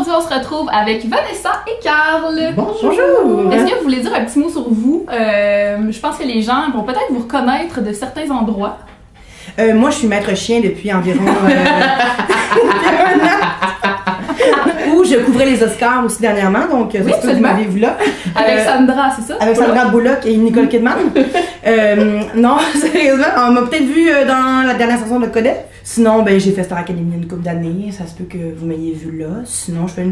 aujourd'hui, on se retrouve avec Vanessa et Carl. Bonjour! Est-ce que vous voulez dire un petit mot sur vous? Je pense que les gens vont peut-être vous reconnaître de certains endroits. Moi, je suis maître chien depuis environ un an. Où je couvrais les Oscars aussi dernièrement, donc oui, c'est ça que vous m'avez vu là. Avec Sandra, c'est ça? Avec Sandra Bullock et Nicole Kidman. Non, sérieusement, on m'a peut-être vu dans la dernière saison de Codet. Sinon, ben, j'ai fait Star Academy une couple d'années, ça se peut que vous m'ayez vu là. Sinon, je fais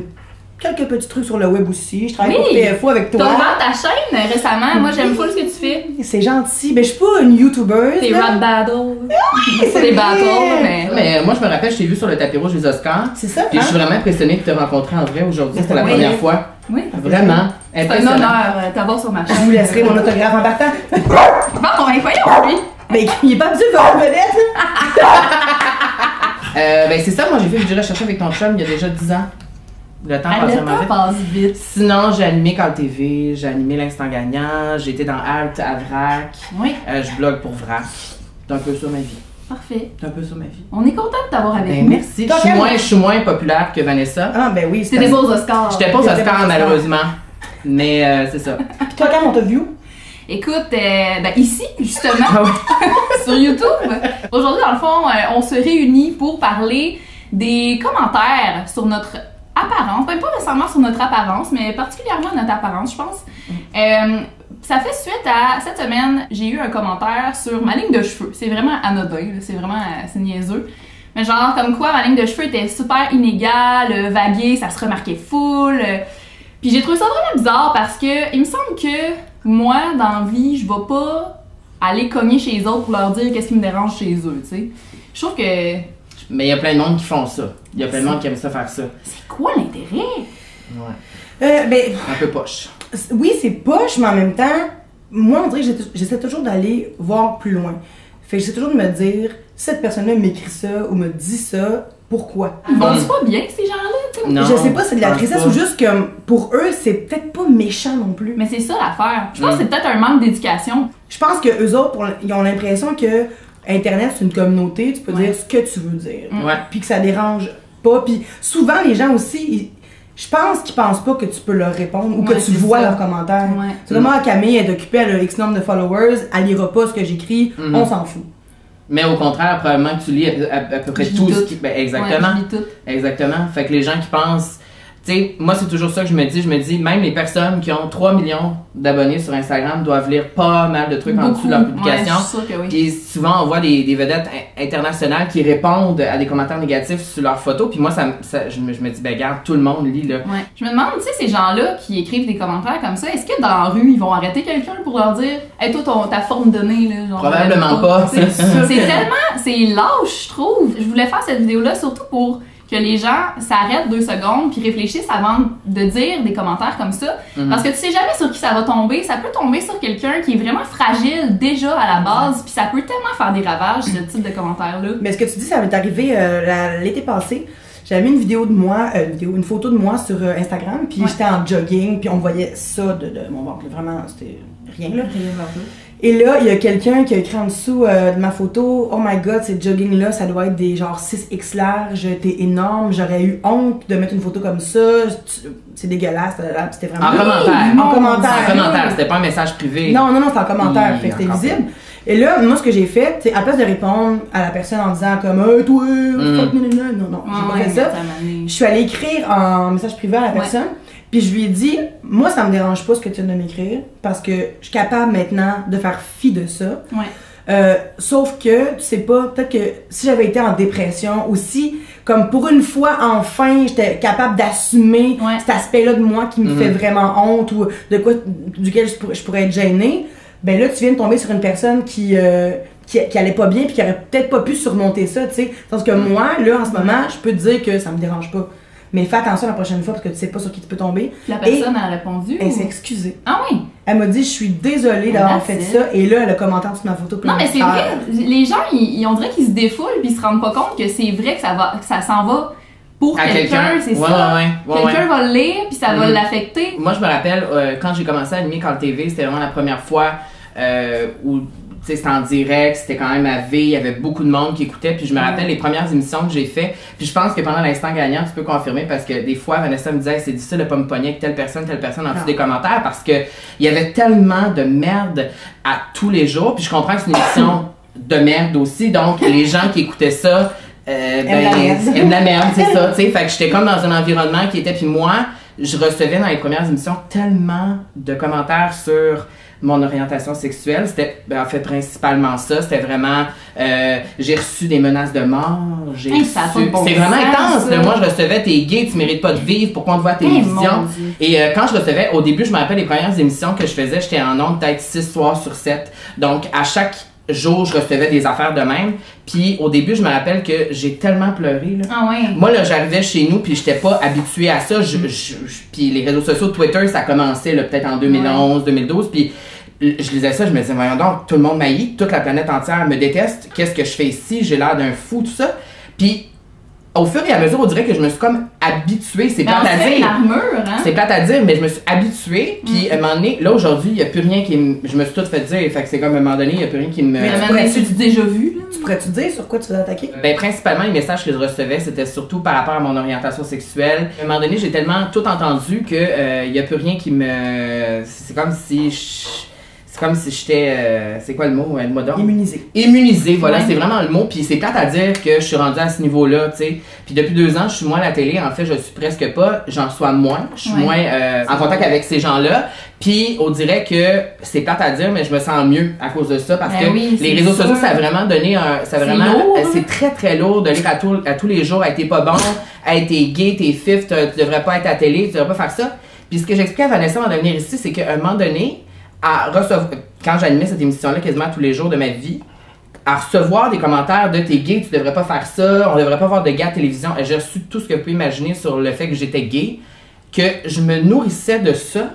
quelques petits trucs sur le web aussi. Je travaille pour PFO avec toi. T'as ouvert ta chaîne récemment. Moi, j'aime full ce que tu fais. C'est gentil. Ben, je suis pas une YouTuber. T'es rap battle. C'est des battles, mais moi, je me rappelle, je t'ai vu sur le tapis rouge des Oscars. C'est ça. Puis je suis vraiment impressionnée de te rencontrer en vrai aujourd'hui pour la première fois. Oui. Vraiment. C'est un honneur t'avoir sur ma chaîne. Je vous laisserai mon autographe en partant. Bon, ben, voyons, lui. Mais il est pas habitué de voir une vedette. Ben, c'est ça, moi, j'ai fait Je dirais chercher avec ton chum il y a déjà 10 ans. Le temps passe vraiment vite. Passe vite. Sinon, j'ai animé Call TV, j'ai animé L'Instant Gagnant, j'ai été dans Alt à Vrac. Oui. Je blogue pour Vrac. C'est un peu ça ma vie. Parfait. C'est un peu ça ma vie. On est content de t'avoir avec nous. Merci. Je suis moins populaire que Vanessa. Ah, ben oui. C'était des beaux Oscars. J'étais pas aux Oscars, malheureusement. Mais c'est ça. Puis toi, quand on t'a vu? Écoute, ben ici, justement, sur YouTube. Aujourd'hui, dans le fond, on se réunit pour parler des commentaires sur notre apparence. Même pas nécessairement sur notre apparence, mais particulièrement notre apparence, je pense. Ça fait suite à, cette semaine, j'ai eu un commentaire sur ma ligne de cheveux. C'est vraiment anodin, c'est vraiment c'est niaiseux. Mais genre, comme quoi, ma ligne de cheveux était super inégale, vaguée, ça se remarquait full. Puis j'ai trouvé ça vraiment bizarre parce que il me semble que moi, dans la vie, je vais pas aller cogner chez les autres pour leur dire qu'est-ce qui me dérange chez eux, tu sais. Je trouve que... Mais il y a plein de monde qui font ça. Il y a plein de monde qui aime ça faire ça. C'est quoi l'intérêt? Ouais. Ben... Un peu poche. Oui, c'est poche, mais en même temps, moi, on dirait que j'essaie toujours d'aller voir plus loin. Fait que j'essaie toujours de me dire, si cette personne-là m'écrit ça ou me dit ça, pourquoi? Ils vont-tu pas bien, ces gens-là? Non, je sais pas, c'est de la tristesse ou juste que pour eux, c'est peut-être pas méchant non plus. Mais c'est ça l'affaire. Je pense que c'est peut-être un manque d'éducation. Je pense que eux autres, ils ont l'impression que Internet, c'est une communauté, tu peux dire ce que tu veux dire. Puis que ça dérange pas. Puis souvent, les gens aussi, je pense qu'ils pensent pas que tu peux leur répondre ou que tu vois leurs commentaires. C'est vraiment Camille est occupée, elle a X nombre de followers, elle lira pas ce que j'écris, on s'en fout. Mais au contraire, probablement que tu lis à peu près tout ce qui... Ben, exactement. Ouais, je lis tout. Exactement. Fait que les gens qui pensent... Tu sais, moi, c'est toujours ça que je me dis, même les personnes qui ont 3 millions d'abonnés sur Instagram doivent lire pas mal de trucs en dessous de leur publication. Ouais, je suis sûre que oui. Puis souvent, on voit des vedettes internationales qui répondent à des commentaires négatifs sur leurs photos. Puis moi, je me dis, ben regarde, tout le monde lit, là. Ouais. Je me demande, tu sais, ces gens-là qui écrivent des commentaires comme ça, est-ce que dans la rue, ils vont arrêter quelqu'un pour leur dire « Hey, toi, ta forme donnée, là, genre... » Probablement pas. C'est tellement... C'est lâche, je trouve. Je voulais faire cette vidéo-là surtout pour que les gens s'arrêtent 2 secondes puis réfléchissent avant de dire des commentaires comme ça. Parce que tu sais jamais sur qui ça va tomber. Ça peut tomber sur quelqu'un qui est vraiment fragile déjà à la base, puis ça peut tellement faire des ravages, ce type de commentaires-là. Mais ce que tu dis, ça m'est arrivé l'été passé. J'avais mis une vidéo de moi, une photo de moi sur Instagram, puis j'étais en jogging, puis on voyait ça de mon ventre. Vraiment, c'était rien là. Et là, il y a quelqu'un qui a écrit en dessous de ma photo, oh my god, ces jogging-là, ça doit être des genre 6X large, t'es énorme, j'aurais eu honte de mettre une photo comme ça, c'est dégueulasse, c'était vraiment... En commentaire. En commentaire, c'était pas un message privé. Non, c'était en commentaire, fait que c'était visible. Et là, moi, ce que j'ai fait, c'est à la place de répondre à la personne en disant comme toi, fuck, non, j'ai pas fait ça. Je suis allée écrire en message privé à la personne. Puis je lui ai dit, moi ça me dérange pas ce que tu viens de m'écrire parce que je suis capable maintenant de faire fi de ça. Sauf que, tu sais pas, peut-être que si j'avais été en dépression aussi, comme pour une fois enfin j'étais capable d'assumer cet aspect-là de moi qui me fait vraiment honte ou de quoi duquel je pourrais être gênée, ben là tu viens de tomber sur une personne qui allait pas bien puis qui aurait peut-être pas pu surmonter ça, tu sais. Parce que moi, là en ce moment, je peux te dire que ça me dérange pas. Mais fais attention la prochaine fois parce que tu sais pas sur qui tu peux tomber. La personne a répondu? Elle s'est excusée. Ah oui? Elle m'a dit, je suis désolée d'avoir fait ça. Et là, elle a commenté en dessous de ma photo. Non, mais c'est vrai. Les gens, on dirait qu'ils se défoulent puis ils se rendent pas compte que c'est vrai que ça s'en va pour quelqu'un. C'est ça. Quelqu'un va le lire puis ça va l'affecter. Moi, je me rappelle, quand j'ai commencé à animer Call TV, c'était vraiment la première fois où... c'était en direct, c'était quand même à V, il y avait beaucoup de monde qui écoutait, puis je me rappelle les premières émissions que j'ai fait, puis je pense que pendant l'instant gagnant, tu peux confirmer, parce que des fois, Vanessa me disait, c'est difficile de pas me pogner avec telle personne en dessous des commentaires, parce que il y avait tellement de merde à tous les jours, puis je comprends que c'est une émission de merde aussi, donc les gens qui écoutaient ça, aiment la merde, c'est ça, tu sais, fait que j'étais comme dans un environnement qui était, puis moi, je recevais dans les premières émissions tellement de commentaires sur mon orientation sexuelle. C'était en fait principalement ça. C'était vraiment j'ai reçu des menaces de mort. J'ai reçu... C'est vraiment intense. Là. Moi, je recevais t'es gay, tu mérites pas de vivre, pourquoi on te voit à la télévision? Et quand je recevais, au début, je me rappelle les premières émissions que je faisais, j'étais en ondes peut-être 6 soirs sur 7. Donc à chaque jour, je recevais des affaires de même. Puis au début, je me rappelle que j'ai tellement pleuré. Là. Ah ouais. Moi, là, j'arrivais chez nous, puis j'étais pas habituée à ça. Puis les réseaux sociaux, Twitter, ça commençait là, peut-être en 2011, 2012. Puis je lisais ça, je me disais, voyons donc, tout le monde m'haït, toute la planète entière me déteste. Qu'est-ce que je fais ici? J'ai l'air d'un fou, tout ça. Puis au fur et à mesure, on dirait que je me suis comme habituée. C'est plate à dire. Hein? C'est plate à dire, mais je me suis habituée. Puis à un moment donné, là aujourd'hui, il n'y a plus rien qui me. Je me suis tout fait dire. Fait que c'est comme à un moment donné, il n'y a plus rien qui me. Mais tu déjà vu, là? Tu pourrais-tu dire sur quoi tu vas attaquer? Ben, principalement, les messages que je recevais, c'était surtout par rapport à mon orientation sexuelle. À un moment donné, j'ai tellement tout entendu que il n'y a plus rien qui me. C'est comme si j'étais, c'est quoi le mot? Le mot d'ordre? Immunisé, voilà, c'est vraiment le mot. Puis c'est plate à dire que je suis rendue à ce niveau-là, tu sais. Puis depuis 2 ans, je suis moins à la télé. En fait, je suis presque pas. J'en reçois moins. Je suis moins en contact avec ces gens-là. Puis on dirait que c'est plate à dire, mais je me sens mieux à cause de ça. Parce que les réseaux sociaux, ça a vraiment donné un... C'est très, très lourd de lire à tous les jours. Hey, t'es pas bon, hey, t'es gay, t'es fif, tu devrais pas être à la télé, tu devrais pas faire ça. Puis ce que j'expliquais à Vanessa avant de venir ici, c'est qu'à un moment donné, quand j'animais cette émission-là quasiment tous les jours de ma vie, à recevoir des commentaires de t'es gay, tu devrais pas faire ça, on devrait pas voir de gars à la télévision. Et j'ai reçu tout ce que vous pouvez imaginer sur le fait que j'étais gay, que je me nourrissais de ça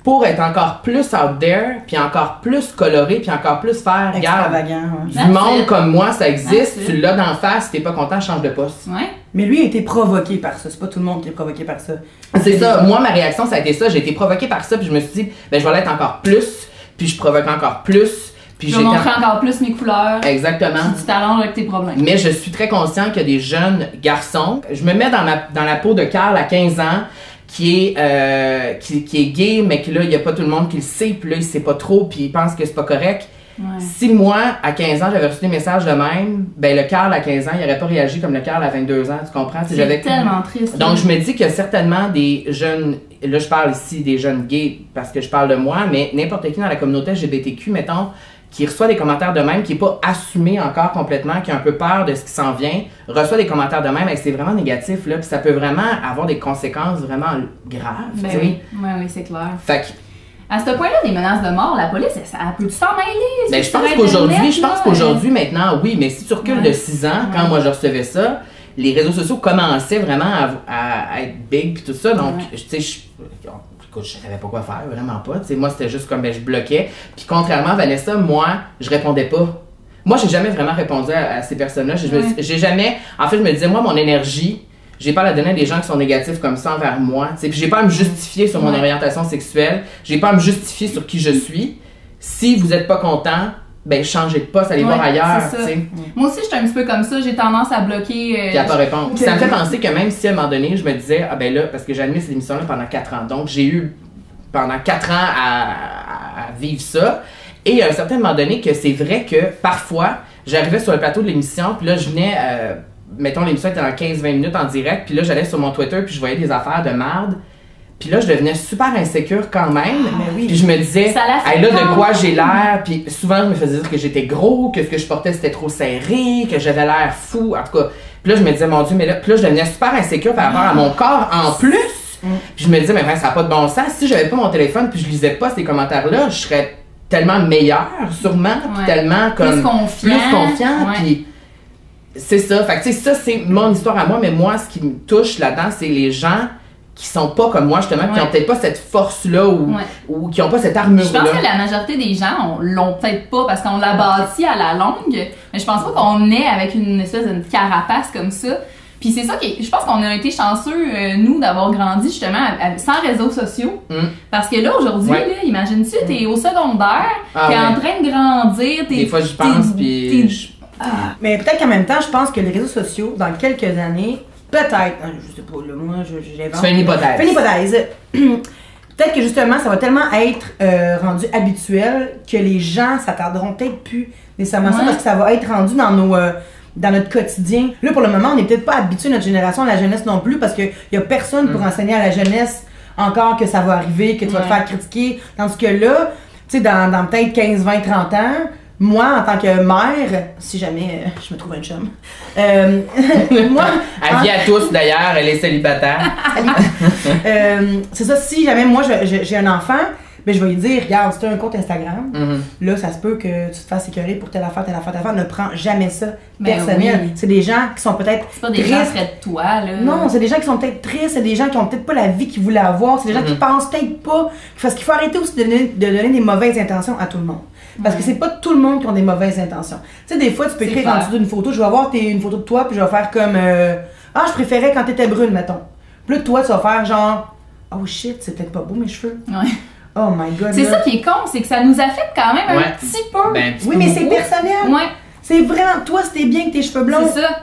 pour être encore plus out there, puis encore plus coloré, puis encore plus faire extravagant. Du monde comme moi, ça existe, tu l'as d'en face, si t'es pas content, change de poste. Ouais. Mais lui a été provoqué par ça, c'est pas tout le monde qui est provoqué par ça. C'est ça, moi ma réaction ça a été ça, j'ai été provoquée par ça, puis je me suis dit, ben je vais l'être encore plus, puis je provoque encore plus. Puis je vais montrer encore plus mes couleurs. Exactement. Si tu t'arranges avec tes problèmes. Mais je suis très conscient qu'il y a des jeunes garçons. Je me mets dans la peau de Carl à 15 ans, qui est gay, mais que là, il n'y a pas tout le monde qui le sait, puis là, il sait pas trop, puis il pense que c'est pas correct. Ouais. Si moi, à 15 ans, j'avais reçu des messages de même, ben le Carl à 15 ans, il n'aurait pas réagi comme le Carl à 22 ans, tu comprends? C'est tellement triste. Donc, je me dis qu'il y a certainement des jeunes, là, je parle ici des jeunes gays parce que je parle de moi, mais n'importe qui dans la communauté LGBTQ, mettons, qui reçoit des commentaires de même, qui n'est pas assumé encore complètement, qui a un peu peur de ce qui s'en vient, reçoit des commentaires de même, et c'est vraiment négatif, là, puis ça peut vraiment avoir des conséquences vraiment graves. Ben oui, c'est clair. Fait que, à ce point-là, des menaces de mort, la police, elle peut-tu s'en mêler? Ben, je pense qu'aujourd'hui, maintenant, oui, mais si tu recules de 6 ans, quand moi je recevais ça, les réseaux sociaux commençaient vraiment à être big pis tout ça, donc, tu sais, écoute, je savais pas quoi faire, vraiment pas. Tu sais, moi, c'était juste comme, ben, je bloquais. Puis contrairement à Vanessa, moi, je répondais pas. Moi, j'ai jamais vraiment répondu à ces personnes-là. J'ai jamais... En fait, je me disais, moi, mon énergie, j'ai pas à la donner à des gens qui sont négatifs comme ça envers moi. Tu sais, puis j'ai pas à me justifier sur mon orientation sexuelle. J'ai pas à me justifier sur qui je suis. Si vous êtes pas content, ben, changez de poste, allez voir ailleurs, tu sais. Moi aussi, j'étais un petit peu comme ça, j'ai tendance à bloquer... Puis à pas répondre. Puis ça me fait penser que même si à un moment donné, je me disais, ah ben là, parce que j'ai animé cette émission-là pendant 4 ans, donc j'ai eu pendant 4 ans à vivre ça, et à un certain moment donné que c'est vrai que parfois, j'arrivais sur le plateau de l'émission, puis là, je venais, mettons, l'émission était dans 15-20 minutes en direct, puis là, j'allais sur mon Twitter, puis je voyais des affaires de merde. Puis là, je devenais super insécure quand même. Puis je me disais, hey, là, de quoi j'ai l'air? Puis souvent, je me faisais dire que j'étais gros, que ce que je portais, c'était trop serré, que j'avais l'air fou, en tout cas. Puis là, je me disais, mon Dieu, mais là, puis là, je devenais super insécure par rapport à mon corps en plus. Puis je me disais, mais ça n'a pas de bon sens. Si j'avais pas mon téléphone puis je lisais pas ces commentaires-là, je serais tellement meilleure, sûrement, puis tellement comme... Plus confiant, puis... C'est ça. Fait que, tu sais, ça, c'est mon histoire à moi, mais moi, ce qui me touche là-dedans, c'est les gens qui sont pas comme moi, justement, qui ont peut-être pas cette force-là ou qui ont pas cette armure-là. Je pense que la majorité des gens l'ont peut-être pas parce qu'on l'a bâti à la longue, mais je pense pas qu'on est avec une espèce de carapace comme ça. Puis c'est ça je pense qu'on a été chanceux, nous, d'avoir grandi justement sans réseaux sociaux. Parce que là, aujourd'hui, là, imagine-tu, t'es au secondaire, t'es en train de grandir, des fois, je pense, puis... Mais peut-être qu'en même temps, je pense que les réseaux sociaux, dans quelques années, peut-être, je sais pas, là, moi, j'invente. Tu fais une hypothèse. Fais une hypothèse. Peut-être que justement, ça va tellement être rendu habituel que les gens s'attarderont peut-être plus nécessairement à ça parce que ça va être rendu dans notre quotidien. Là, pour le moment, on n'est peut-être pas habitué, notre génération, à la jeunesse non plus, parce qu'il n'y a personne pour enseigner à la jeunesse encore que ça va arriver, que tu vas te faire critiquer. Tandis que là, tu sais, dans peut-être 15, 20, 30 ans, moi, en tant que mère, si jamais je me trouve un chum, moi... Avis à tous, d'ailleurs, elle est célibataire. C'est ça, si jamais moi, j'ai un enfant, ben, je vais lui dire, regarde, si tu as un compte Instagram, là, ça se peut que tu te fasses écœurer pour telle affaire. Ne prends jamais ça personnel. Oui. C'est des gens qui sont peut-être c'est pas des gens près de toi, là. Non, c'est des gens qui sont peut-être tristes, c'est des gens qui ont peut-être pas la vie qu'ils voulaient avoir, c'est des gens qui pensent peut-être pas. Parce qu'il faut arrêter aussi de donner des mauvaises intentions à tout le monde. Parce que c'est pas tout le monde qui a des mauvaises intentions. Tu sais, des fois, tu peux écrire en dessous d'une photo, je vais avoir une photo de toi, puis je vais faire comme ah, je préférais quand t'étais brune, mettons. Puis là, toi, tu vas faire genre oh shit, c'est peut-être pas beau mes cheveux. Ouais. Oh my god. C'est ça qui est con, c'est que ça nous affecte quand même un petit peu. Ben, oui, mais c'est personnel. Ouais. C'est vraiment, toi, c'était bien que tes cheveux blonds. C'est ça.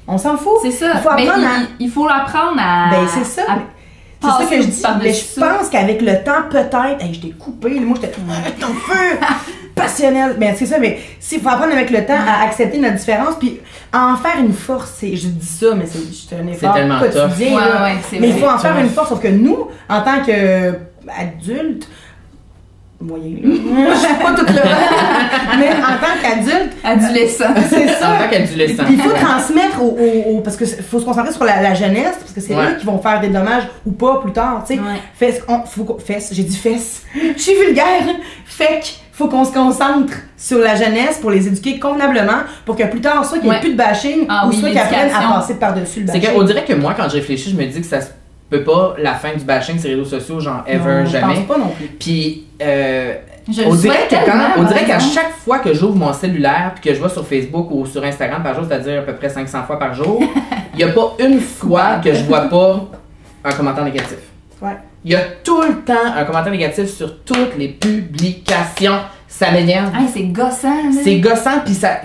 On s'en fout. C'est ça. Il faut apprendre il faut apprendre à. Ben, c'est ça. C'est ça que je dis. Mais je pense qu'avec le temps, peut-être. Hey, je t'ai coupé. Moi, j'étais ton feu passionnel. Mais c'est ça. Mais il faut apprendre avec le temps à accepter notre différence. Puis à en faire une force. Je dis ça, mais c'est un effort quotidien. Mais il faut en faire une force. Sauf que nous, en tant qu'adultes, moyen, là. Je suis pas toute là. Mais en tant qu'adulte. Adolescent. C'est ça. En tant qu'adolescent. Il faut transmettre parce que faut se concentrer sur la jeunesse, parce que c'est eux qui vont faire des dommages ou pas plus tard, tu sais. J'ai dit fesses. Je suis vulgaire. Fait qu'il faut qu'on se concentre sur la jeunesse pour les éduquer convenablement pour que plus tard, soit qu'il n'y ait plus de bashing ou soit qu'ils apprennent à passer par-dessus le bashing. C'est qu'on dirait que moi, quand je réfléchis, je me dis que ça se peut pas la fin du bashing sur les réseaux sociaux, genre ever, jamais. Je pense pas non plus. Puis, on dirait qu'à chaque fois que j'ouvre mon cellulaire puis que je vais sur Facebook ou sur Instagram par jour, c'est-à-dire à peu près 500 fois par jour, il y a pas une fois que je vois pas un commentaire négatif. Ouais. Il y a tout le temps un commentaire négatif sur toutes les publications. Ça m'énerve. Hey, c'est gossant. Là. C'est gossant, puis ça...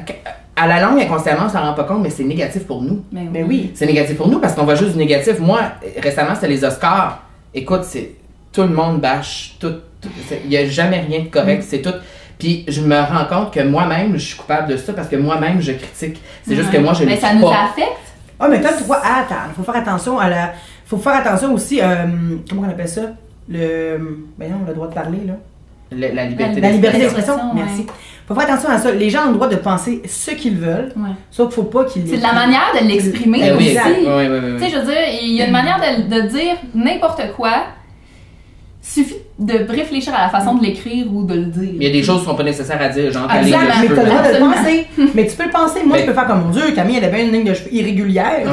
À la longue, inconsciemment, on s'en rend pas compte, mais c'est négatif pour nous. Mais oui. C'est négatif pour nous parce qu'on voit juste du négatif. Moi, récemment, c'était les Oscars. Écoute, c'est tout le monde bâche, il y a jamais rien de correct, c'est tout. Puis je me rends compte que moi-même, je suis coupable de ça parce que moi-même, je critique. C'est juste que moi, je le dis pas. Mais ça nous affecte. Ah, mais toi, tu vois, attends, faut faire attention à la... Faut faire attention aussi, comment on appelle ça? Ben non, le droit de parler, là. La liberté d'expression. Merci. Faut faire attention à ça. Les gens ont le droit de penser ce qu'ils veulent, sauf qu'il faut pas qu'ils... C'est de la manière de l'exprimer aussi. Oui. Tu sais, je veux dire, il y a une manière de dire n'importe quoi. Il suffit de réfléchir à la façon de l'écrire ou de le dire. Il y a des choses qui sont pas nécessaires à dire, genre mais t'as le droit de le penser. Mais tu peux le penser. Moi, je peux faire comme, mon Dieu, Camille, elle avait une ligne de cheveux irrégulière.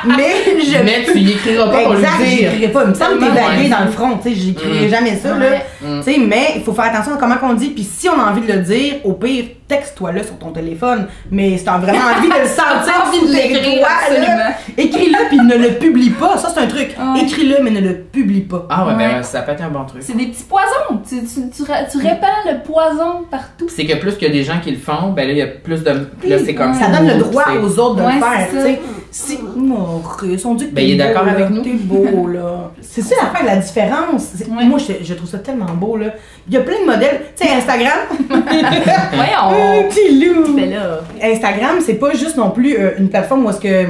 Mais tu y écriras pas pour le dire. J'écrirai pas. Il me semble que t'es vagué dans le front, tu sais, j'écrirai jamais ça, là. Tu sais, mais il faut faire attention à comment on dit. Puis si on a envie de le dire, au pire, texte-toi là sur ton téléphone. Mais si t'as vraiment envie de le sentir, envie de l'écrire, absolument. Écris-le puis ne le publie pas. Ça, c'est un truc. Écris-le, mais ne le publie pas. Ah ouais, ben ça peut être un bon truc. C'est des petits poisons. Tu répands le poison partout. C'est que plus qu'il y a des gens qui le font, ben là, il y a plus de... Là, c'est comme ça donne le droit aux autres de le faire, tu sais. Si... Maurice, on dit que il est d'accord avec nous. T'es beau, là. C'est ça l'affaire, la différence. Moi, je trouve ça tellement beau, là. Il y a plein de modèles. Tu sais, Instagram. Voyons. Petit loup. Instagram, c'est pas juste non plus une plateforme où est-ce que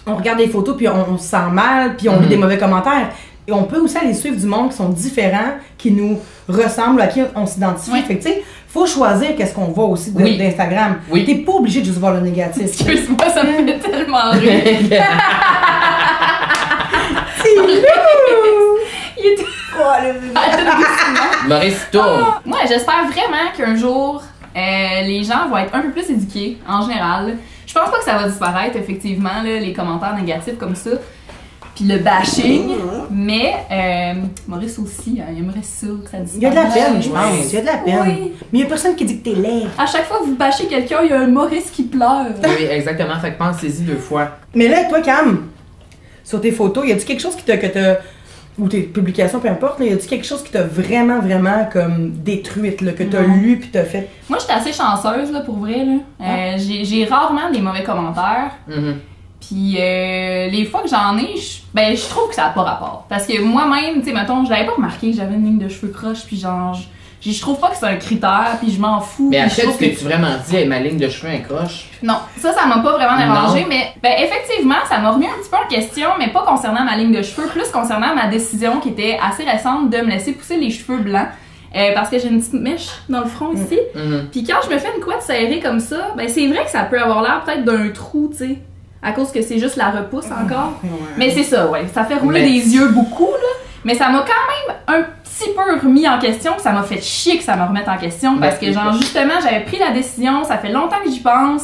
on regarde des photos puis on se sent mal puis on lit des mauvais commentaires. Et on peut aussi aller suivre du monde qui sont différents, qui nous ressemblent, à qui on s'identifie. Fait que tu sais, faut choisir qu'est-ce qu'on voit aussi d'Instagram. T'es pas obligé de juste voir le négatif. Excuse-moi, ça me fait tellement rire. Il était... Maurice tourne. Moi, j'espère vraiment qu'un jour, les gens vont être un peu plus éduqués, en général. Je pense pas que ça va disparaître, effectivement, là, les commentaires négatifs comme ça. puis le bashing, mais Maurice aussi, il aimerait ça, que ça disparaisse. Il y a de la peine, je pense. Il y a de la peine. Oui. Mais il y a personne qui dit que t'es laid. À chaque fois que vous bâchez quelqu'un, il y a un Maurice qui pleure. Oui, exactement. Fait que pensez-y 2 fois. Mais là, toi, Cam, sur tes photos, y a-tu quelque chose ou tes publications, peu importe, là, y a-tu quelque chose qui t'a vraiment, vraiment comme détruite, là, que t'as lu puis t'as fait? Moi, j'étais assez chanceuse, là, pour vrai, là. J'ai rarement des mauvais commentaires. Puis les fois que j'en ai, je trouve que ça n'a pas rapport. Parce que moi-même, tu sais, mettons, je l'avais pas remarqué que j'avais une ligne de cheveux croche, puis genre, je trouve pas que c'est un critère, puis je m'en fous. Mais après, ce que tu vraiment dit, hey, ma ligne de cheveux est croche. Non, ça m'a pas vraiment dérangé, mais effectivement, ça m'a remis un petit peu en question, mais pas concernant ma ligne de cheveux, plus concernant ma décision qui était assez récente de me laisser pousser les cheveux blancs. Parce que j'ai une petite mèche dans le front ici. Puis quand je me fais une couette serrée comme ça, c'est vrai que ça peut avoir l'air peut-être d'un trou, tu sais. À cause que c'est juste la repousse encore. Mais c'est ça, ouais. Ça fait rouler des yeux beaucoup, là. Mais ça m'a quand même un petit peu remis en question. Ça m'a fait chier que ça me remette en question. Parce que, genre, justement, j'avais pris la décision. Ça fait longtemps que j'y pense.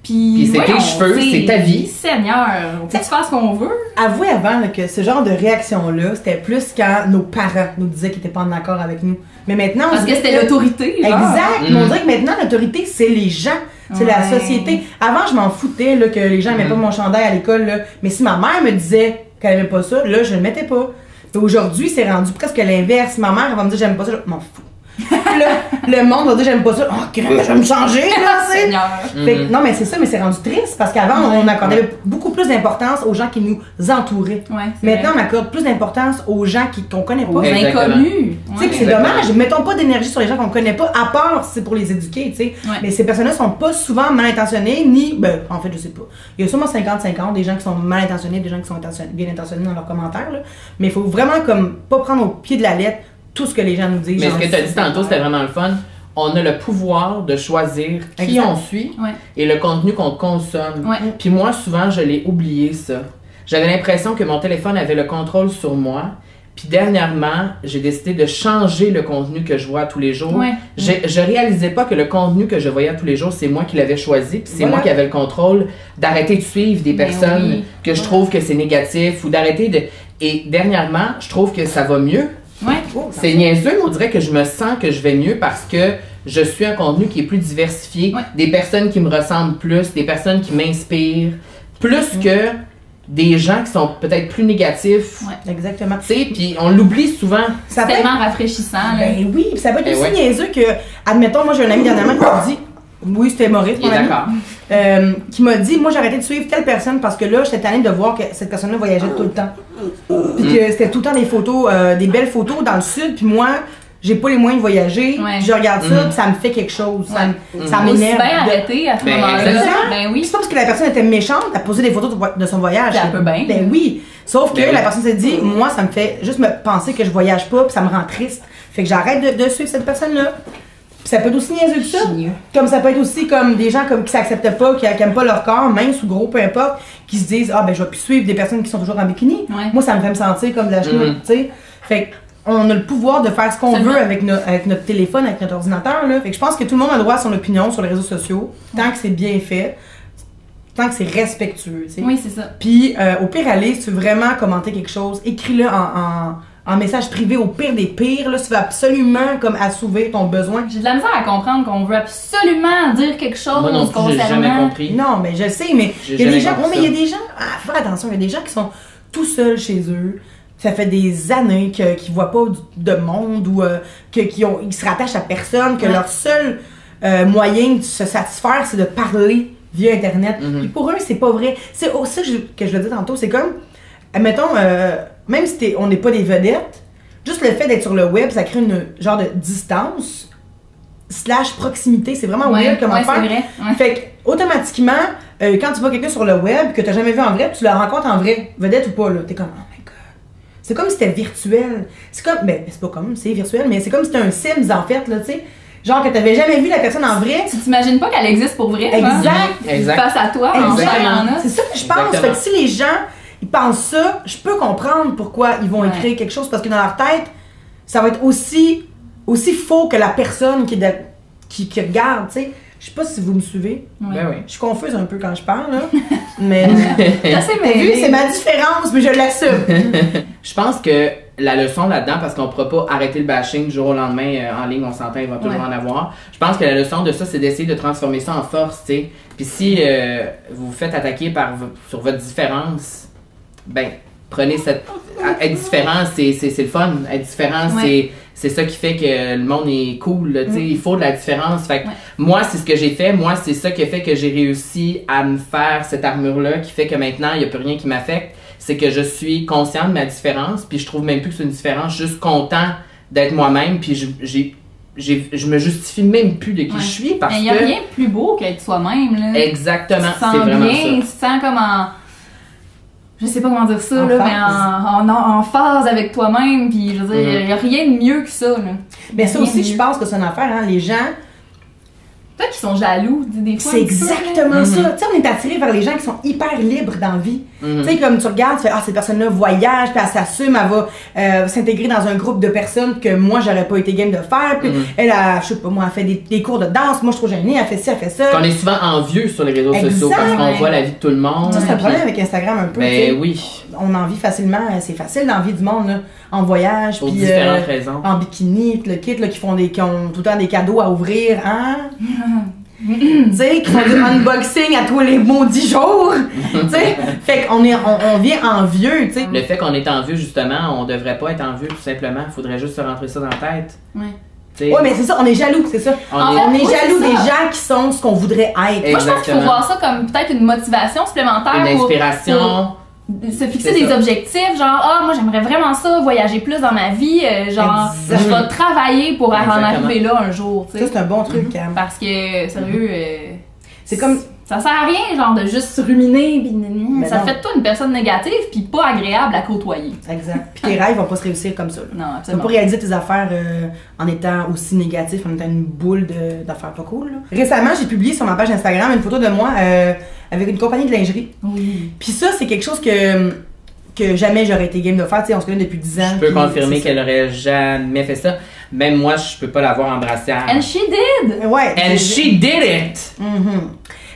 Puis c'est tes cheveux, c'est ta vie. Seigneur, on peut faire ce qu'on veut. Avouez avant là, que ce genre de réaction-là, c'était plus quand nos parents nous disaient qu'ils n'étaient pas en accord avec nous. Mais maintenant, parce que c'était l'autorité, genre. Exact. Mais on dirait que maintenant, l'autorité, c'est les gens. C'est la société. Avant, je m'en foutais là, que les gens n'aimaient pas mon chandail à l'école. Là. Mais si ma mère me disait qu'elle n'aimait pas ça, là, je le mettais pas. Et aujourd'hui, c'est rendu presque l'inverse. Ma mère, elle va me dire j'aime pas ça, je m'en fous. Là, le monde va dire j'aime pas ça. Oh, je vais me changer, là, c'est. Non, mais c'est ça, mais c'est rendu triste parce qu'avant, on accordait beaucoup plus d'importance aux gens qui nous entouraient. Maintenant, on accorde plus d'importance aux gens qu'on connaît pas. Aux inconnus. Tu sais, c'est dommage. Mettons pas d'énergie sur les gens qu'on connaît pas, à part si c'est pour les éduquer, tu sais. Mais ces personnes-là sont pas souvent mal intentionnées, ni. Ben, en fait, je sais pas. Il y a sûrement 50-50, des gens qui sont mal intentionnés, des gens qui sont bien intentionnés dans leurs commentaires, là. Mais il faut vraiment, comme, pas prendre au pied de la lettre tout ce que les gens nous disent. Mais ce que tu as dit tantôt, c'était vraiment le fun. On a le pouvoir de choisir qui on suit et le contenu qu'on consomme. Puis moi, souvent, je l'ai oublié, ça. J'avais l'impression que mon téléphone avait le contrôle sur moi. Puis dernièrement, j'ai décidé de changer le contenu que je vois tous les jours. Je réalisais pas que le contenu que je voyais tous les jours, c'est moi qui l'avais choisi. Puis c'est moi qui avais le contrôle d'arrêter de suivre des personnes que je trouve que c'est négatif ou d'arrêter de... Et dernièrement, je trouve que ça va mieux. C'est niaiseux, mais on dirait que je me sens que je vais mieux parce que je suis un contenu qui est plus diversifié, des personnes qui me ressemblent plus, des personnes qui m'inspirent, plus que des gens qui sont peut-être plus négatifs. Exactement. Tu sais, puis on l'oublie souvent. C'est tellement rafraîchissant. Là. Ben oui, ça peut être aussi niaiseux que, admettons, moi j'ai un ami dernièrement qui m'a dit, oui, c'était Maurice, mon ami, qui m'a dit, moi j'ai arrêté de suivre telle personne parce que là, j'étais tannée de voir que cette personne-là voyageait tout le temps. Puis que c'était tout le temps des photos, des belles photos dans le sud, puis moi, j'ai pas les moyens de voyager. Je regarde ça, puis ça me fait quelque chose. Ça m'énerve. bien arrêter à ce moment-là. Ben oui. C'est pas parce que la personne était méchante à poser des photos de son voyage. Un peu bien. Ben oui. Sauf que la personne s'est dit, moi, ça me fait juste me penser que je voyage pas, puis ça me rend triste. Fait que j'arrête de suivre cette personne-là. Puis ça peut être aussi niaiseux que ça. Comme ça peut être aussi comme des gens qui s'acceptent pas, qui aiment pas leur corps, mince ou gros, peu importe, qui se disent ah ben je vais plus suivre des personnes qui sont toujours en bikini. Moi ça me fait me sentir comme de la chenoute, tu sais. Fait qu'on a le pouvoir de faire ce qu'on veut avec notre téléphone, avec notre ordinateur là. Fait que je pense que tout le monde a droit à son opinion sur les réseaux sociaux, tant que c'est bien fait, tant que c'est respectueux, tu sais. Oui, c'est ça. Puis au pire aller, si tu veux vraiment commenter quelque chose, écris-le en message privé, au pire des pires, là, si tu veux absolument comme assouvir ton besoin. J'ai de la misère à comprendre qu'on veut absolument dire quelque chose. Moi non plus, j'ai jamais compris. Non, mais je sais, mais il y a des gens, mais il y a des gens, faire attention, il y a des gens qui sont tout seuls chez eux. Ça fait des années qu'ils voient pas de monde ou qu'ils se rattachent à personne, que leur seul moyen de se satisfaire, c'est de parler via Internet. Puis pour eux, c'est pas vrai. C'est ça que je le dis tantôt, c'est comme, admettons, même si on n'est pas des vedettes, juste le fait d'être sur le web, ça crée une genre de distance / proximité. C'est vraiment weird comment faire. Vrai. Fait que, automatiquement, quand tu vois quelqu'un sur le web que tu n'as jamais vu en vrai, tu le rencontres en vrai, vedette ou pas, là, t'es comme, oh my god. C'est comme si c'était virtuel. C'est comme, ben, c'est pas comme, c'est virtuel, mais c'est comme si c'était un Sims en fait, là, tu sais. Genre que tu n'avais jamais vu la personne en vrai. Tu t'imagines pas qu'elle existe pour vrai. Exact. Face à toi, en C'est ça que je pense. Fait que si les gens ils pensent ça, je peux comprendre pourquoi ils vont écrire quelque chose, parce que dans leur tête, ça va être aussi faux que la personne qui regarde, tu sais. Je sais pas si vous me suivez. Ben oui. Je suis confuse un peu quand je parle, là. Mais. T'as vu, c'est ma différence, mais je l'assume. Je pense que la leçon là-dedans, parce qu'on pourra pas arrêter le bashing du jour au lendemain en ligne, on s'entend, il va toujours en avoir. Je pense que la leçon de ça, c'est d'essayer de transformer ça en force, tu sais. Puis si vous vous faites attaquer sur votre différence, ben, prenez cette. Être différent, c'est le fun. Être différent, c'est ça qui fait que le monde est cool, tu sais. Il faut de la différence. Fait que moi, c'est ce que j'ai fait. Moi, c'est ça qui a fait que j'ai réussi à me faire cette armure-là, qui fait que maintenant, il n'y a plus rien qui m'affecte. C'est que je suis conscient de ma différence, puis je trouve même plus que c'est une différence, je suis juste content d'être moi-même, puis je me justifie même plus de qui je suis parce que... Il n'y a rien de plus beau qu'être soi-même, là. Exactement, c'est vraiment bien, ça. Tu te sens comme en... Je sais pas comment dire ça, là, mais en phase avec toi-même, puis je veux dire, il n'y a rien de mieux que ça, là. Mais ça aussi, je pense que c'est une affaire, hein, les gens... Peut-être qu'ils sont jaloux, des fois. C'est exactement ça. Tu sais, on est attiré vers les gens qui sont hyper libres dans la vie. Tu sais, comme tu regardes, tu fais, cette personne-là voyage, puis elle s'assume, elle va s'intégrer dans un groupe de personnes que moi, j'aurais pas été game de faire. Puis elle a, je sais pas, moi, elle fait des cours de danse. Moi, je suis trop gênée, elle fait ci, elle fait ça. On est souvent envieux sur les réseaux sociaux parce qu'on voit la vie de tout le monde. Ça, c'est un problème avec Instagram un peu. Ben oui. On en vit facilement, c'est facile dans la vie du monde, là, en voyage. Pour puis différentes raisons. En bikini, puis le kit, là, qui ont tout le temps des cadeaux à ouvrir, hein? Tu sais, qui font du unboxing à tous les maudits jours. Tu sais, fait qu'on on vient envieux, tu sais. Le fait qu'on est envieux, justement, on devrait pas être envieux, tout simplement. Il faudrait juste se rentrer ça dans la tête. Oui, mais c'est ça, on est jaloux, c'est ça. On est jaloux des gens qui sont ce qu'on voudrait être. Moi, je pense qu'il faut voir ça comme peut-être une motivation supplémentaire. Une inspiration. Se fixer des objectifs, genre, moi j'aimerais vraiment ça, voyager plus dans ma vie, genre, je vais travailler pour en arriver là un jour, tu sais. Ça, c'est un bon truc, Cam. Parce que, sérieux, c'est comme... Ça sert à rien, genre, de juste se ruminer, pis ça fait de toi une personne négative, pis pas agréable à côtoyer. Exact. Puis tes rêves vont pas se réussir comme ça. Là. Non, absolument. Tu vas pas réaliser tes affaires en étant aussi négatif, en étant une boule d'affaires pas cool. Là. Récemment, j'ai publié sur ma page Instagram une photo de moi avec une compagnie de lingerie. Oui. Puis ça, c'est quelque chose que jamais j'aurais été game de faire. Tu sais, on se connaît depuis 10 ans. Je peux confirmer qu'elle aurait jamais fait ça. Même moi, je peux pas l'avoir en brassière. And she did! Ouais. And she did it!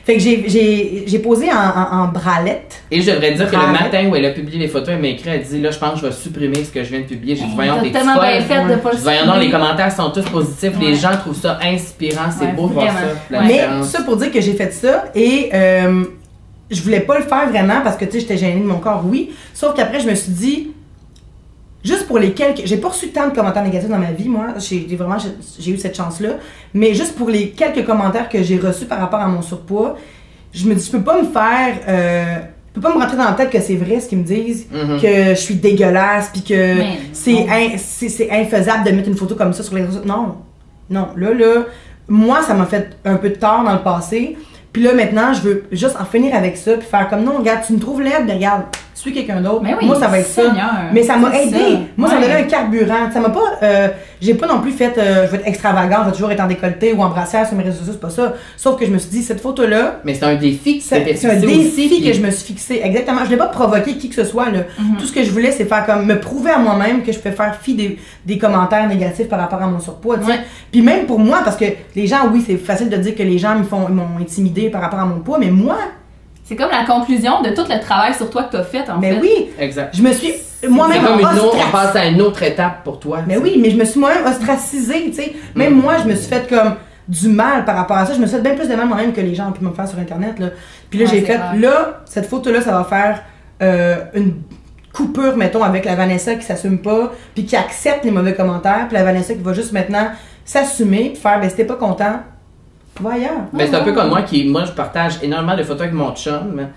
Fait que j'ai posé en bralette. Et je devrais dire que le matin où elle a publié les photos, elle m'a écrit, elle dit là, je pense que je vais supprimer ce que je viens de publier. J'ai dit, voyons, des tellement bien fait de pas le voyons donc, les commentaires sont tous positifs. Les gens trouvent ça inspirant. C'est beau de voir ça. Mais tout ça pour dire que j'ai fait ça et je voulais pas le faire vraiment parce que tu sais, j'étais gênée de mon corps, oui. Sauf qu'après, je me suis dit, juste pour les quelques... J'ai pas reçu tant de commentaires négatifs dans ma vie, moi. J'ai eu cette chance-là. Mais juste pour les quelques commentaires que j'ai reçus par rapport à mon surpoids, je me dis, je peux pas me faire... je peux pas me rentrer dans la tête que c'est vrai ce qu'ils me disent, que je suis dégueulasse, puis que c'est infaisable de mettre une photo comme ça sur les réseaux. Non. Non. Là, moi, ça m'a fait un peu de tort dans le passé. Puis là, maintenant, je veux juste en finir avec ça, puis faire comme non, regarde, tu me trouves laide, mais regarde, suis quelqu'un d'autre. Oui, moi, ça va être Seigneur, ça. Mais ça m'a aidé. Moi, ça m'a donné un carburant. Ça m'a pas. J'ai pas non plus fait. Je vais être extravagante, je vais toujours être en décolleté ou en brassière sur mes réseaux sociaux, c'est pas ça. Sauf que je me suis dit, cette photo-là. Mais c'est un défi c'est un défi que je me suis fixé. Exactement. Je voulais pas provoquer qui que ce soit, là. Tout ce que je voulais, c'est faire comme me prouver à moi-même que je peux faire fi des commentaires négatifs par rapport à mon surpoids, tu sais. Puis même pour moi, parce que les gens, oui, c'est facile de dire que les gens m'ont intimidé par rapport à mon poids, mais moi. C'est comme la conclusion de tout le travail sur toi que tu as fait, en fait. Mais oui! Exact. Je me suis moi-même on passe à une autre étape pour toi. Mais oui, mais je me suis moi-même ostracisée, tu sais. Même moi, je me suis fait comme du mal par rapport à ça. Je me suis fait bien plus de mal moi-même que les gens ont pu me faire sur Internet, là. Puis là, j'ai fait, là, cette photo-là, ça va faire une coupure, mettons, avec la Vanessa qui s'assume pas, puis qui accepte les mauvais commentaires, puis la Vanessa qui va juste maintenant s'assumer, puis faire, ben, si t'es pas content, va ailleurs. Ben, c'est un peu comme moi je partage énormément de photos avec mon chum.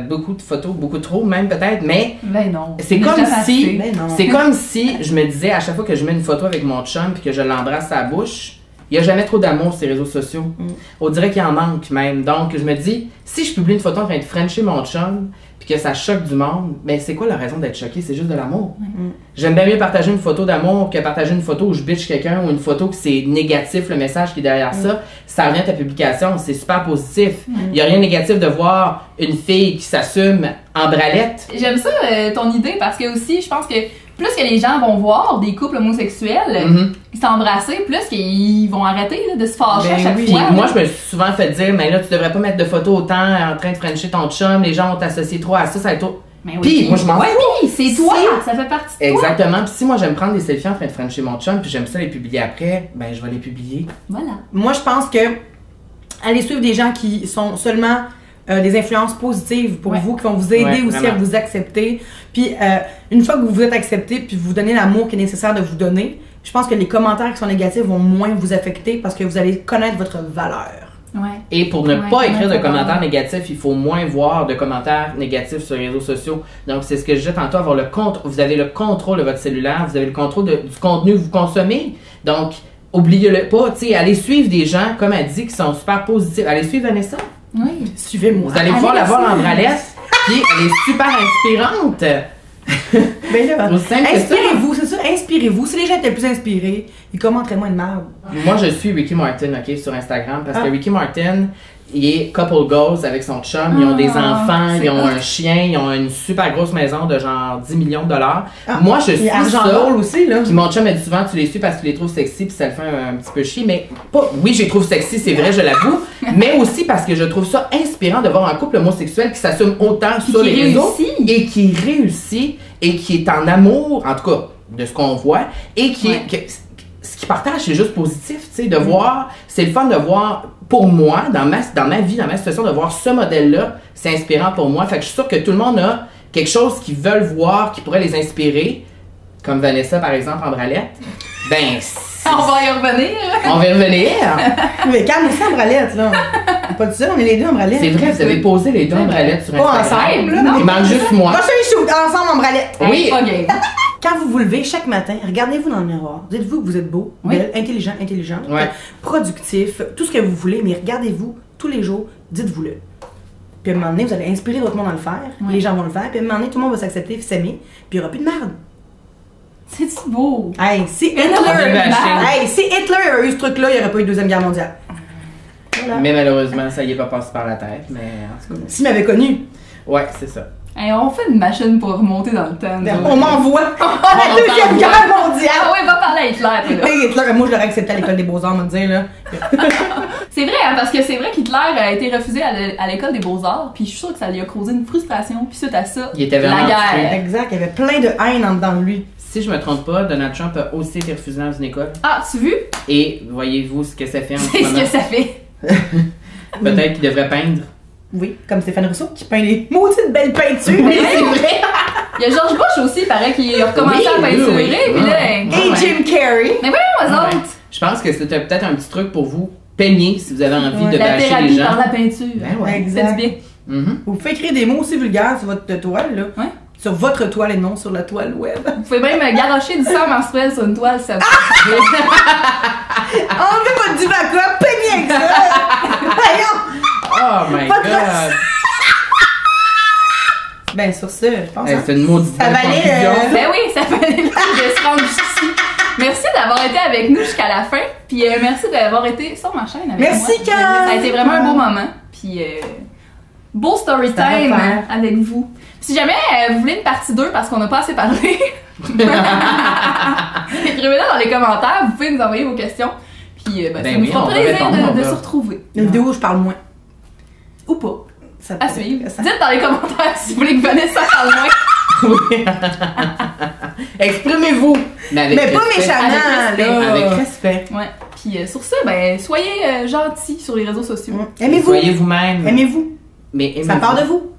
Beaucoup de photos, beaucoup trop même peut-être, mais ben non. C'est comme si je me disais à chaque fois que je mets une photo avec mon chum puis que je l'embrasse à la bouche, il n'y a jamais trop d'amour sur les réseaux sociaux. On dirait qu'il en manque même. Donc je me dis, si je publie une photo en train de frencher mon chum puis que ça choque du monde, ben c'est quoi la raison d'être choqué? C'est juste de l'amour. J'aime bien mieux partager une photo d'amour que partager une photo où je bitch quelqu'un ou une photo que c'est négatif, le message qui est derrière ça. Ça revient à ta publication, c'est super positif. Il n'y a rien de négatif de voir une fille qui s'assume en bralette. J'aime ça, ton idée, parce que aussi, je pense que plus que les gens vont voir des couples homosexuels s'embrasser, plus qu'ils vont arrêter là, de se fâcher à chaque fois. Moi, je me suis souvent fait dire, mais là, tu devrais pas mettre de photos autant en train de frencher ton chum, les gens vont t'associer trop à ça, ça va être trop... Puis, moi, je m'en fous. Puis, c'est toi, ça fait partie de toi. Exactement. Puis si moi, j'aime prendre des selfies en train de frencher mon chum, puis j'aime ça les publier après, ben, je vais les publier. Voilà. Moi, je pense que allez suivre des gens qui sont seulement des influences positives pour vous, qui vont vous aider aussi vraiment. à vous accepter. Puis, une fois que vous vous êtes accepté, puis vous donnez l'amour qui est nécessaire de vous donner, je pense que les commentaires qui sont négatifs vont moins vous affecter parce que vous allez connaître votre valeur. Ouais. Et pour ne pas écrire de commentaires négatifs, il faut moins voir de commentaires négatifs sur les réseaux sociaux. Donc, c'est ce que je disais tantôt, avoir le vous avez le contrôle de votre cellulaire, vous avez le contrôle du contenu que vous consommez. Donc, oubliez-le pas, tu sais, allez suivre des gens, comme elle dit, qui sont super positifs. Allez suivre Vanessa. Oui. Suivez-moi. Vous allez pouvoir la voir en bralette, puis elle est super inspirante. Ben là, Aussi simple que ça. inspirez-vous, c'est ça, inspirez-vous. Si les gens étaient plus inspirés, ils commenteraient moins de merde. Moi, je suis Ricky Martin, OK, sur Instagram, parce que Ricky Martin, il est couple goals avec son chum, ils ont des enfants, ils ont un chien, ils ont une super grosse maison de genre 10 millions de dollars. Moi, je suis argent ça. drôle aussi, là. Puis mon chum, elle dit souvent, tu les suis parce que tu les trouves sexy, puis ça le fait un petit peu chier, mais pas, oui, je les trouve sexy, c'est vrai, je l'avoue, mais aussi parce que je trouve ça inspirant de voir un couple homosexuel qui s'assume autant sur les réseaux et qui réussit et qui est en amour, en tout cas, de ce qu'on voit, et qui ce qu'il partage, c'est juste positif, tu sais, de voir, c'est le fun de voir, pour moi, dans ma vie, dans ma situation, de voir ce modèle-là, c'est inspirant pour moi. Fait que je suis sûre que tout le monde a quelque chose qu'ils veulent voir, qui pourrait les inspirer, comme Vanessa, par exemple, en bralette. Ben, on va y revenir. On va y revenir. Mais calme-toi en bralette, là. Pas tout seul, on est les deux en bralette. C'est vrai, vous avez posé les deux en bralette sur Pas Instagram. ensemble, là. Il manque juste moi. Moi, je suis ensemble en bralette. Oui. Okay. Quand vous vous levez chaque matin, regardez-vous dans le miroir. Dites-vous que vous êtes beau, belle, intelligent, intelligente, productif, tout ce que vous voulez, mais regardez-vous tous les jours, dites-vous-le. Puis à un moment donné, vous allez inspirer votre monde à le faire, les gens vont le faire, puis à un moment donné, tout le monde va s'accepter, s'aimer, puis il n'y aura plus de merde. C'est beau. Hey, si Hitler a eu ce truc-là, il n'y aurait pas eu de Deuxième Guerre mondiale. Voilà. Mais malheureusement, ça y est pas passé par la tête, mais en tout cas. S'il m'avait connu. Ouais, c'est ça. Hey, on fait une machine pour remonter dans le temps. On m'envoie la Deuxième Guerre mondiale. Ah ouais, va parler à Hitler. Hitler, moi je l'aurais accepté à l'école des Beaux-Arts, on me dire là. C'est vrai, hein, parce que c'est vrai qu'Hitler a été refusé à l'école des Beaux-Arts, puis je suis sûre que ça lui a causé une frustration, puis suite à ça, il était vraiment la guerre. Exact, il y avait plein de haine en dedans de lui. Si je me trompe pas, Donald Trump a aussi été refusé dans une école. Ah, tu vu? Et voyez-vous ce que ça fait en ce C'est moment? ce que ça fait. Peut-être qu'il devrait peindre. Oui, comme Stéphane Rousseau qui peint des maudites belles peintures. Oui, c'est vrai. Il y a George Bush aussi, il paraît qu'il a recommencé à peinturer, puis là... Et Jim Carrey. Mais voyons, eux autres. Je pense que c'était peut-être un petit truc pour vous. Peigner si vous avez envie de La bâcher thérapie les gens. par la peinture. Ben ouais. Exact. C'est du bien. Vous pouvez écrire des mots aussi vulgaires sur votre toile, là. Ouais. Sur votre toile et non sur la toile web. Vous pouvez même garocher du sang menstruel sur une toile, ça vous... Enlevez votre divaca, peignez avec ça! Voyons! Oh my Pas de god! Ben sur ça, je pense. Hey, c'est une maudite Ça bonne valait, conclusion. Ben oui, ça valait le coup de se rendre jusqu'ici. Merci d'avoir été avec nous jusqu'à la fin. Puis merci d'avoir été sur ma chaîne avec Merci, moi. Kat. Ça a été vraiment un beau moment. Puis beau story Ça va time faire. avec vous. Si jamais vous voulez une partie 2 parce qu'on n'a pas assez parlé, écrivez-le dans les commentaires. Vous pouvez nous envoyer vos questions. Puis ça Ben nous oui, fera on va plaisir répondre, de là. se retrouver. Une vidéo où je parle moins. Ou pas. Ça À suivre. Dites dans les commentaires si vous voulez que Vanessa parle moins. Oui. Exprimez-vous! Mais Mais pas respect. méchamment, là. Avec respect. Ouais. Puis sur ça, ben soyez gentils sur les réseaux sociaux. Aimez-vous. Soyez vous-même. Aimez-vous. Mais aimez-vous. Ça part de vous.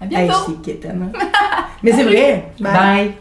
À bientôt. Hey, c'est quétaine. Mais c'est vrai. Bye. Bye.